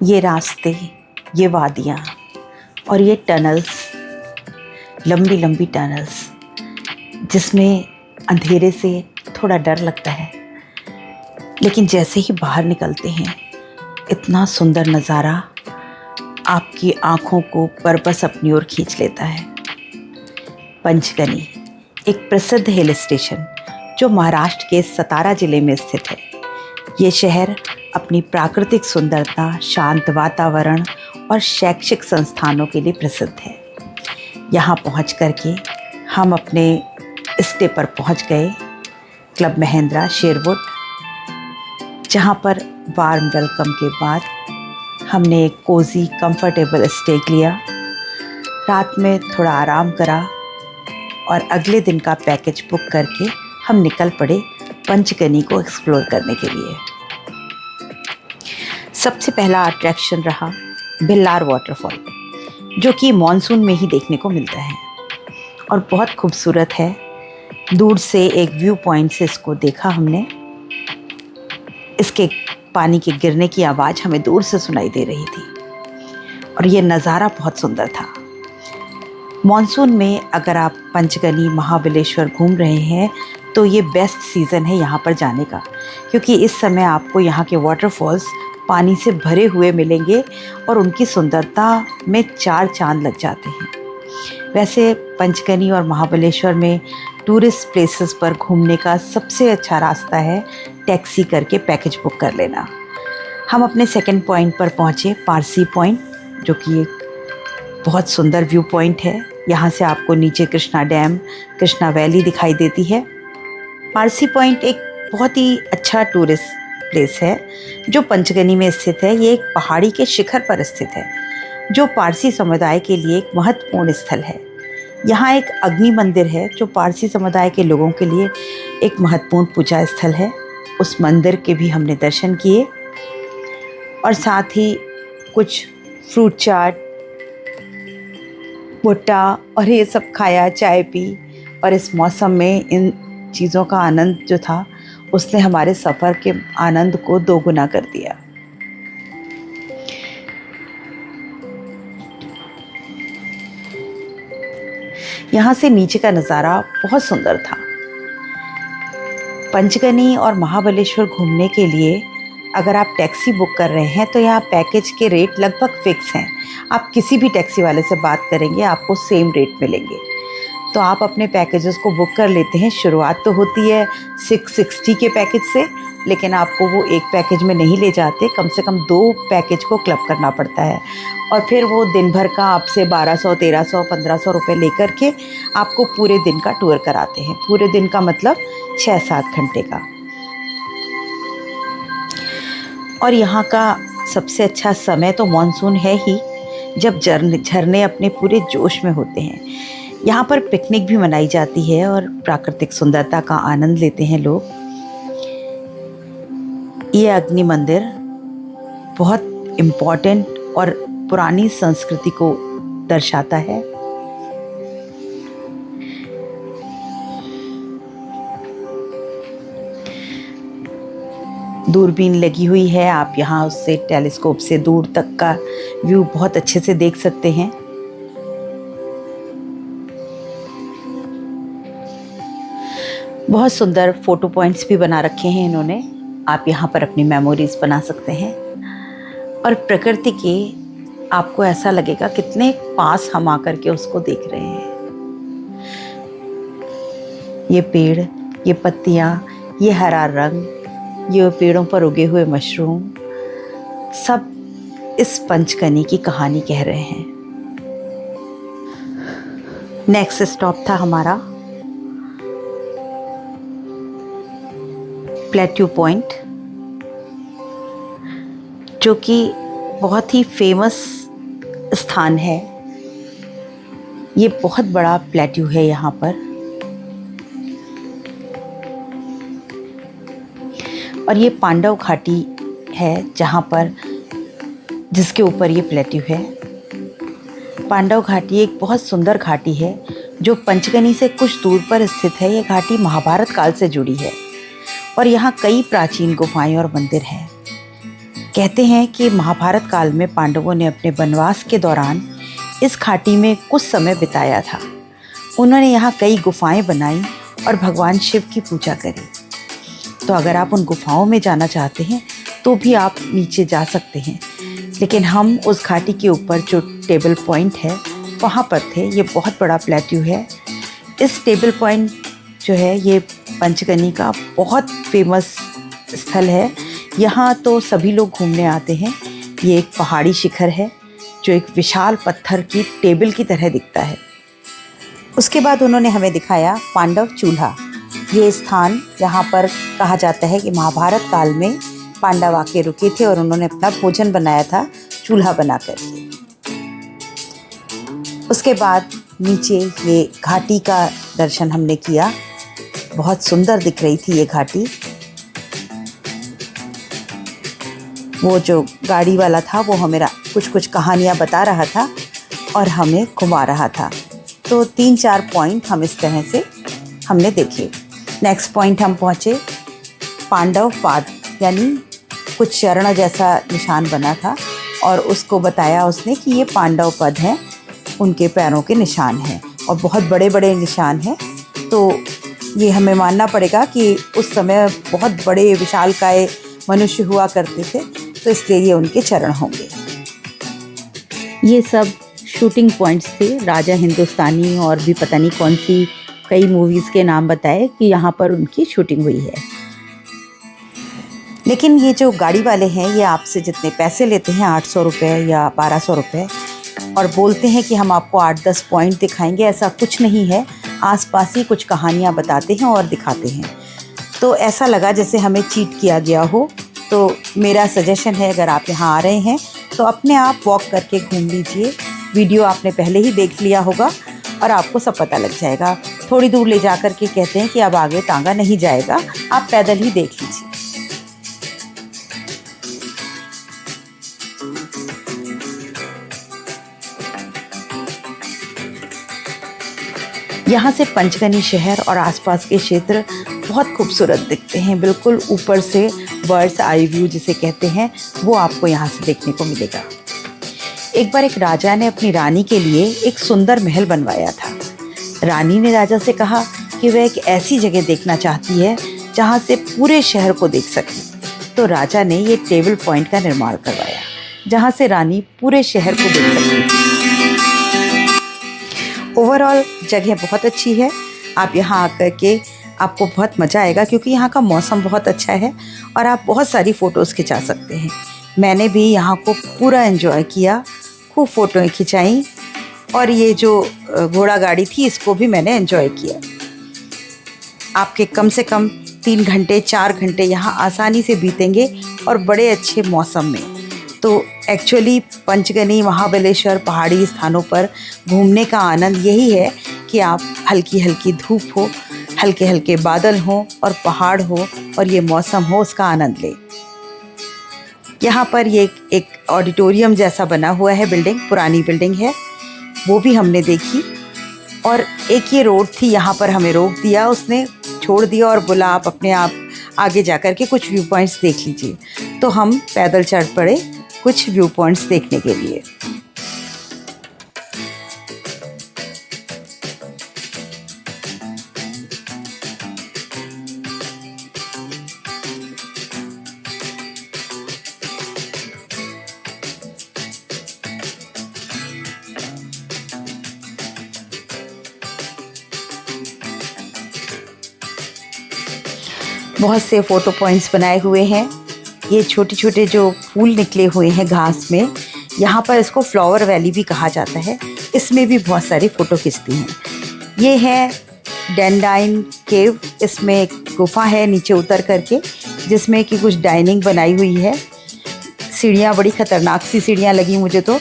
ये रास्ते, ये वादियाँ और ये टनल्स, लंबी लंबी टनल्स जिसमें अंधेरे से थोड़ा डर लगता है, लेकिन जैसे ही बाहर निकलते हैं इतना सुंदर नज़ारा आपकी आँखों को बरबस अपनी ओर खींच लेता है। पंचगनी एक प्रसिद्ध हिल स्टेशन जो महाराष्ट्र के सतारा ज़िले में स्थित है। ये शहर अपनी प्राकृतिक सुंदरता, शांत वातावरण और शैक्षिक संस्थानों के लिए प्रसिद्ध है। यहाँ पहुँच करके हम अपने स्टे पर पहुँच गए क्लब महेंद्रा शेरवुड, जहाँ पर वार्म वेलकम के बाद हमने एक कोज़ी कंफर्टेबल स्टे लिया, रात में थोड़ा आराम करा और अगले दिन का पैकेज बुक करके हम निकल पड़े पंचगनी को एक्सप्लोर करने के लिए। सबसे पहला अट्रैक्शन रहा भिल्लार वाटरफॉल, जो कि मॉनसून में ही देखने को मिलता है और बहुत खूबसूरत है। दूर से एक व्यू पॉइंट से इसको देखा हमने। इसके पानी के गिरने की आवाज़ हमें दूर से सुनाई दे रही थी और ये नज़ारा बहुत सुंदर था। मॉनसून में अगर आप पंचगनी महाबलेश्वर घूम रहे हैं तो ये बेस्ट सीज़न है यहाँ पर जाने का, क्योंकि इस समय आपको यहाँ के वाटरफॉल्स पानी से भरे हुए मिलेंगे और उनकी सुंदरता में चार चांद लग जाते हैं। वैसे पंचगनी और महाबलेश्वर में टूरिस्ट प्लेसेस पर घूमने का सबसे अच्छा रास्ता है टैक्सी करके पैकेज बुक कर लेना। हम अपने सेकंड पॉइंट पर पहुँचे, पारसी पॉइंट, जो कि एक बहुत सुंदर व्यू पॉइंट है। यहाँ से आपको नीचे कृष्णा डैम, कृष्णा वैली दिखाई देती है। पारसी पॉइंट एक बहुत ही अच्छा टूरिस्ट प्लेस है जो पंचगनी में स्थित है। ये एक पहाड़ी के शिखर पर स्थित है जो पारसी समुदाय के लिए एक महत्वपूर्ण स्थल है। यहाँ एक अग्नि मंदिर है जो पारसी समुदाय के लोगों के लिए एक महत्वपूर्ण पूजा स्थल है। उस मंदिर के भी हमने दर्शन किए और साथ ही कुछ फ्रूट चाट, भुट्टा और ये सब खाया, चाय पी, और इस मौसम में इन चीज़ों का आनंद जो था उसने हमारे सफ़र के आनंद को दोगुना कर दिया। यहाँ से नीचे का नज़ारा बहुत सुंदर था। पंचगनी और महाबलेश्वर घूमने के लिए अगर आप टैक्सी बुक कर रहे हैं तो यहाँ पैकेज के रेट लगभग फिक्स हैं। आप किसी भी टैक्सी वाले से बात करेंगे आपको सेम रेट मिलेंगे, तो आप अपने पैकेजेस को बुक कर लेते हैं। शुरुआत तो होती है 660 के पैकेज से, लेकिन आपको वो एक पैकेज में नहीं ले जाते, कम से कम 2 पैकेज को क्लब करना पड़ता है और फिर वो दिन भर का आपसे 1200, 1300, 1500 रुपये लेकर के आपको पूरे दिन का टूर कराते हैं। पूरे दिन का मतलब 6-7 घंटे का। और यहाँ का सबसे अच्छा समय तो मॉनसून है ही, जब झरने अपने पूरे जोश में होते हैं। यहाँ पर पिकनिक भी मनाई जाती है और प्राकृतिक सुंदरता का आनंद लेते हैं लोग। ये अग्नि मंदिर बहुत इम्पोर्टेंट और पुरानी संस्कृति को दर्शाता है। दूरबीन लगी हुई है, आप यहाँ उससे टेलीस्कोप से दूर तक का व्यू बहुत अच्छे से देख सकते हैं। बहुत सुंदर फ़ोटो पॉइंट्स भी बना रखे हैं इन्होंने। आप यहाँ पर अपनी मेमोरीज बना सकते हैं और प्रकृति के आपको ऐसा लगेगा कितने पास हम आकर के उसको देख रहे हैं। ये पेड़, ये पत्तियाँ, ये हरा रंग, ये पेड़ों पर उगे हुए मशरूम, सब इस पंचगनी की कहानी कह रहे हैं। नेक्स्ट स्टॉप था हमारा प्लेट्यू पॉइंट, जो कि बहुत ही फेमस स्थान है। ये बहुत बड़ा प्लेट्यू है यहाँ पर, और ये पांडव घाटी है जहाँ पर, जिसके ऊपर ये प्लेट्यू है। पांडव घाटी एक बहुत सुंदर घाटी है जो पंचगनी से कुछ दूर पर स्थित है। ये घाटी महाभारत काल से जुड़ी है और यहाँ कई प्राचीन गुफाएं और मंदिर हैं। कहते हैं कि महाभारत काल में पांडवों ने अपने वनवास के दौरान इस घाटी में कुछ समय बिताया था। उन्होंने यहाँ कई गुफाएं बनाई और भगवान शिव की पूजा करी। तो अगर आप उन गुफाओं में जाना चाहते हैं तो भी आप नीचे जा सकते हैं, लेकिन हम उस घाटी के ऊपर जो टेबल पॉइंट है वहाँ पर थे। ये बहुत बड़ा प्लेट्यू है। इस टेबल पॉइंट जो है ये पंचगनी का बहुत फेमस स्थल है। यहाँ तो सभी लोग घूमने आते हैं। ये एक पहाड़ी शिखर है जो एक विशाल पत्थर की टेबल की तरह दिखता है। उसके बाद उन्होंने हमें दिखाया पांडव चूल्हा। ये स्थान यहाँ पर कहा जाता है कि महाभारत काल में पांडव आके रुके थे और उन्होंने अपना भोजन बनाया था चूल्हा बना करके। उसके बाद नीचे ये घाटी का दर्शन हमने किया। बहुत सुंदर दिख रही थी ये घाटी। वो जो गाड़ी वाला था वो हमें कुछ कहानियाँ बता रहा था और हमें घुमा रहा था। तो 3-4 पॉइंट हम इस तरह से हमने देखे। नेक्स्ट पॉइंट हम पहुँचे पांडव पाद, यानी कुछ चरण जैसा निशान बना था और उसको बताया उसने कि ये पांडव पद हैं, उनके पैरों के निशान हैं और बहुत बड़े बड़े निशान हैं। तो ये हमें मानना पड़ेगा कि उस समय बहुत बड़े विशालकाय मनुष्य हुआ करते थे, तो इसलिए ये उनके चरण होंगे। ये सब शूटिंग पॉइंट्स थे। राजा हिंदुस्तानी और भी पता नहीं कौन सी कई मूवीज़ के नाम बताए कि यहाँ पर उनकी शूटिंग हुई है। लेकिन ये जो गाड़ी वाले हैं ये आपसे जितने पैसे लेते हैं 800 रुपये या 1200 रुपये, और बोलते हैं कि हम आपको 8-10 पॉइंट दिखाएंगे, ऐसा कुछ नहीं है। आसपास ही कुछ कहानियाँ बताते हैं और दिखाते हैं। तो ऐसा लगा जैसे हमें चीट किया गया हो। तो मेरा सजेशन है, अगर आप यहाँ आ रहे हैं तो अपने आप वॉक करके घूम लीजिए। वीडियो आपने पहले ही देख लिया होगा और आपको सब पता लग जाएगा। थोड़ी दूर ले जा कर के कहते हैं कि अब आगे टांगा नहीं जाएगा, आप पैदल ही देख लीजिए। यहाँ से पंचगनी शहर और आसपास के क्षेत्र बहुत खूबसूरत दिखते हैं। बिल्कुल ऊपर से बर्ड्स आई व्यू जिसे कहते हैं वो आपको यहाँ से देखने को मिलेगा। एक बार एक राजा ने अपनी रानी के लिए एक सुंदर महल बनवाया था। रानी ने राजा से कहा कि वह एक ऐसी जगह देखना चाहती है जहाँ से पूरे शहर को देख सके। तो राजा ने ये टेबल पॉइंट का निर्माण करवाया जहाँ से रानी पूरे शहर को देख सकती। ओवरऑल जगह बहुत अच्छी है। आप यहाँ आकर के आपको बहुत मज़ा आएगा क्योंकि यहाँ का मौसम बहुत अच्छा है और आप बहुत सारी फ़ोटोज़ खिंचा सकते हैं। मैंने भी यहाँ को पूरा एंजॉय किया, खूब फ़ोटोएं खिंचाई और ये जो घोड़ा गाड़ी थी इसको भी मैंने एंजॉय किया। आपके कम से कम 3 घंटे 4 घंटे यहाँ आसानी से बीतेंगे और बड़े अच्छे मौसम में। तो एक्चुअली पंचगनी महाबलेश्वर पहाड़ी स्थानों पर घूमने का आनंद यही है कि आप हल्की हल्की धूप हो, हल्के हल्के बादल हों और पहाड़ हो और ये मौसम हो, उसका आनंद लें। यहाँ पर ये एक ऑडिटोरियम जैसा बना हुआ है, बिल्डिंग पुरानी बिल्डिंग है, वो भी हमने देखी। और एक ये रोड थी, यहाँ पर हमें रोक दिया, उसने छोड़ दिया और बोला आप अपने आप आगे जा कर के कुछ व्यू पॉइंट्स देख लीजिए। तो हम पैदल चढ़ पड़े कुछ व्यू पॉइंट्स देखने के लिए। बहुत से फ़ोटो पॉइंट्स बनाए हुए हैं। ये छोटे छोटे जो फूल निकले हुए हैं घास में, यहाँ पर इसको फ्लावर वैली भी कहा जाता है। इसमें भी बहुत सारी फ़ोटो खिंचती हैं। ये है डेंडाइन केव। इसमें एक गुफा है नीचे उतर करके जिसमें कि कुछ डाइनिंग बनाई हुई है। सीढ़ियाँ बड़ी ख़तरनाक सी सीढ़ियाँ लगी मुझे तो,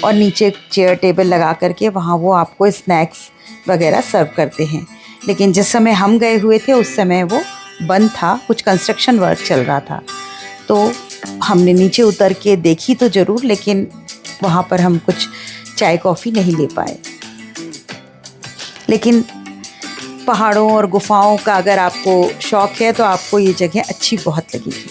और नीचे चेयर टेबल लगा करके वहाँ वो आपको स्नैक्स वगैरह सर्व करते हैं। लेकिन जिस समय हम गए हुए थे उस समय वो बंद था, कुछ कंस्ट्रक्शन वर्क चल रहा था। तो हमने नीचे उतर के देखी तो ज़रूर, लेकिन वहाँ पर हम कुछ चाय कॉफ़ी नहीं ले पाए। लेकिन पहाड़ों और गुफाओं का अगर आपको शौक़ है तो आपको ये जगह अच्छी बहुत लगेगी।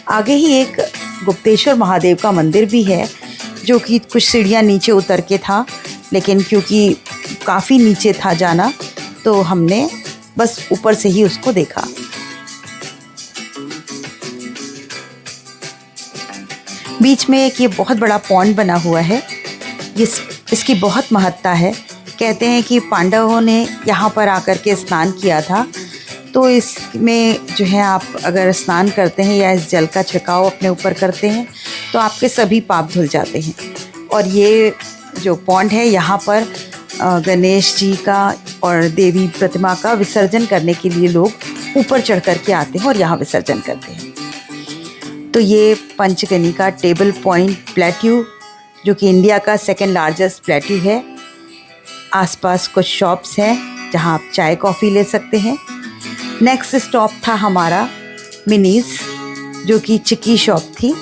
आगे ही एक गुप्तेश्वर महादेव का मंदिर भी है, जो कि कुछ सीढ़ियाँ नीचे उतर के था, लेकिन क्योंकि काफ़ी नीचे था जाना तो हमने बस ऊपर से ही उसको देखा। बीच में एक ये बहुत बड़ा पॉन्ड बना हुआ है। इसकी बहुत महत्ता है। कहते हैं कि पांडवों ने यहाँ पर आकर के स्नान किया था, तो इसमें जो है आप अगर स्नान करते हैं या इस जल का छिड़काव अपने ऊपर करते हैं तो आपके सभी पाप धुल जाते हैं। और ये जो पॉन्ड है यहाँ पर गणेश जी का और देवी प्रतिमा का विसर्जन करने के लिए लोग ऊपर चढ़ कर के आते हैं और यहाँ विसर्जन करते हैं। तो ये पंचगनी टेबल पॉइंट प्लेट्यू, जो कि इंडिया का सेकंड लार्जेस्ट प्लेट्यू है। आसपास कुछ शॉप्स हैं जहाँ आप चाय कॉफ़ी ले सकते हैं। नेक्स्ट स्टॉप था हमारा मिनीज़, जो कि चिक्की शॉप थी।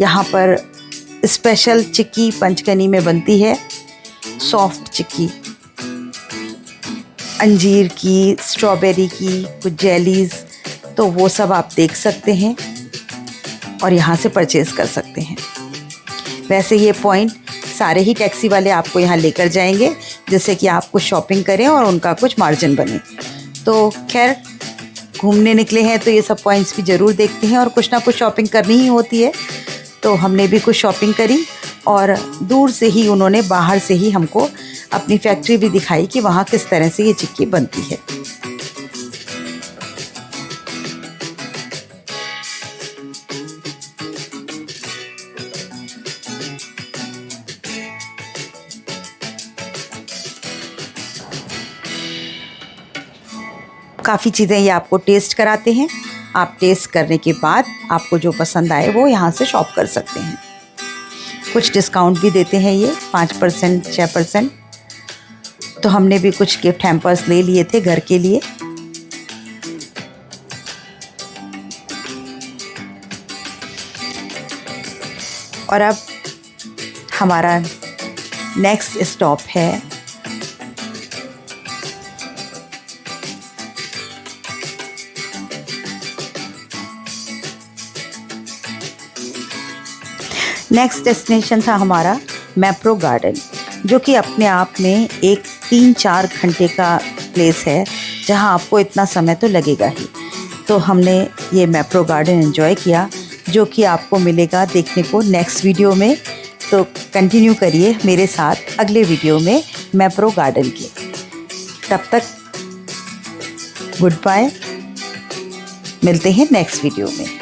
यहाँ पर स्पेशल चिक्की पंचगनी में बनती है, सॉफ्ट चिक्की, अंजीर की, स्ट्रॉबेरी की, कुछ जेलीज़, तो वो सब आप देख सकते हैं और यहाँ से परचेज़ कर सकते हैं। वैसे ये पॉइंट सारे ही टैक्सी वाले आपको यहाँ लेकर जाएंगे, जिससे कि आप कुछ शॉपिंग करें और उनका कुछ मार्जिन बने। तो खैर, घूमने निकले हैं तो ये सब पॉइंट्स भी ज़रूर देखते हैं और कुछ ना कुछ शॉपिंग करनी ही होती है। तो हमने भी कुछ शॉपिंग करी और दूर से ही उन्होंने बाहर से ही हमको अपनी फैक्ट्री भी दिखाई कि वहाँ किस तरह से ये चिक्की बनती है। काफ़ी चीज़ें ये आपको टेस्ट कराते हैं। आप टेस्ट करने के बाद आपको जो पसंद आए वो यहाँ से शॉप कर सकते हैं। कुछ डिस्काउंट भी देते हैं ये 5%, 6%। तो हमने भी कुछ गिफ्ट हैम्पर्स ले लिए थे घर के लिए। और अब हमारा नेक्स्ट स्टॉप है नेक्स्ट डेस्टिनेशन था हमारा मैप्रो गार्डन, जो कि अपने आप में एक 3-4 घंटे का प्लेस है, जहां आपको इतना समय तो लगेगा ही। तो हमने ये मैप्रो गार्डन एंजॉय किया, जो कि आपको मिलेगा देखने को नेक्स्ट वीडियो में। तो कंटिन्यू करिए मेरे साथ अगले वीडियो में मैप्रो गार्डन के। तब तक गुड बाय, मिलते हैं नेक्स्ट वीडियो में।